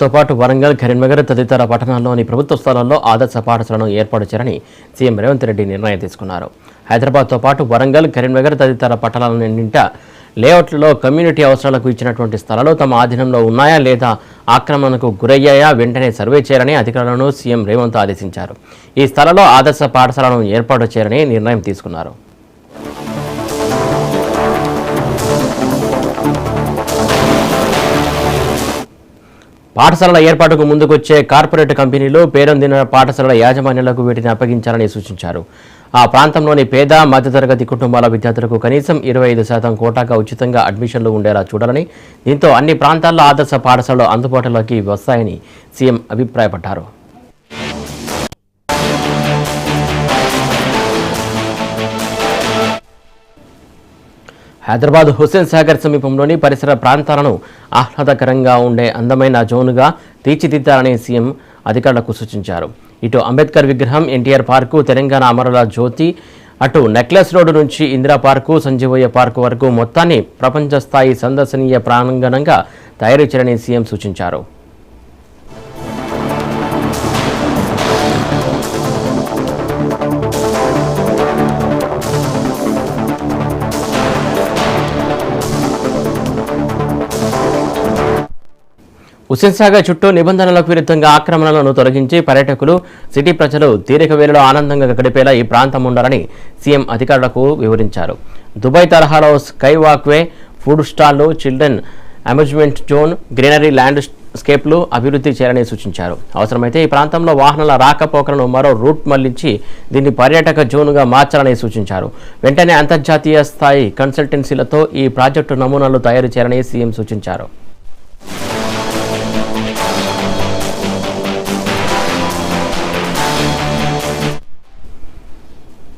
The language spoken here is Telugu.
తో పాటు వరంగల్, కరీంనగర్ తదితర పట్టణాల్లోని ప్రభుత్వ స్థలాల్లో ఆదర్శ పాఠశాలను ఏర్పాటు చేయాలని సీఎం రేవంత్ రెడ్డి నిర్ణయం తీసుకున్నారు. హైదరాబాద్తో పాటు వరంగల్, కరీంనగర్ తదితర పట్టణాలన్నింటా లేఅవుట్లలో కమ్యూనిటీ అవసరాలకు ఇచ్చినటువంటి స్థలాలు తమ ఆధీనంలో ఉన్నాయా లేదా ఆక్రమణకు గురయ్యాయా వెంటనే సర్వే చేయాలని అధికారులను సీఎం రేవంత్ ఆదేశించారు. ఈ స్థలాల్లో ఆదర్శ పాఠశాలను ఏర్పాటు చేయాలని నిర్ణయం తీసుకున్నారు. పాఠశాలల ఏర్పాటుకు ముందుకొచ్చే కార్పొరేట్ కంపెనీలు పేరొందిన పాఠశాలల యాజమాన్యాలకు వీటిని అప్పగించాలని సూచించారు. ఆ ప్రాంతంలోని పేద మధ్యతరగతి కుటుంబాల విద్యార్థులకు కనీసం 25% కోటాగా ఉచితంగా అడ్మిషన్లు ఉండేలా చూడాలని, దీంతో అన్ని ప్రాంతాల్లో ఆదర్శ పాఠశాలలు అందుబాటులోకి వస్తాయని సీఎం అభిప్రాయపడ్డారు. హైదరాబాద్ హుస్సేన్ సాగర్ సమీపంలోని పరిసర ప్రాంతాలను ఆహ్లాదకరంగా ఉండే అందమైన జోన్గా తీర్చిదిద్దాలని సీఎం అధికారులకు సూచించారు. ఇటు అంబేద్కర్ విగ్రహం, ఎన్టీఆర్ పార్కు, తెలంగాణ అమరుల జ్యోతి, అటు నెక్లెస్ రోడ్డు నుంచి ఇందిరా పార్కు, సంజీవయ్య పార్కు వరకు మొత్తాన్ని ప్రపంచ స్థాయి సందర్శనీయ ప్రాంగణంగా తయారు చేయాలని సీఎం సూచించారు. హుస్సేన్ సాగర్ చుట్టూ నిబంధనలకు విరుద్ధంగా ఆక్రమణలను తొలగించి పర్యాటకులు, సిటీ ప్రజలు తీరిక వేళలో ఆనందంగా గడిపేలా ఈ ప్రాంతం ఉండాలని సీఎం అధికారులకు వివరించారు. దుబాయ్ తరహాలో స్కై వాక్వే, ఫుడ్ స్టాళ్లు, చిల్డ్రన్ అమ్యూజ్మెంట్ జోన్, గ్రీనరీ ల్యాండ్ స్కేప్లు అభివృద్ధి చేయాలని సూచించారు. అవసరమైతే ఈ ప్రాంతంలో వాహనాల రాకపోకలను మరో రూట్ మళ్లించి దీన్ని పర్యాటక జోన్గా మార్చాలని సూచించారు. వెంటనే అంతర్జాతీయ స్థాయి కన్సల్టెన్సీలతో ఈ ప్రాజెక్టు నమూనాలు తయారు చేయాలని సీఎం సూచించారు.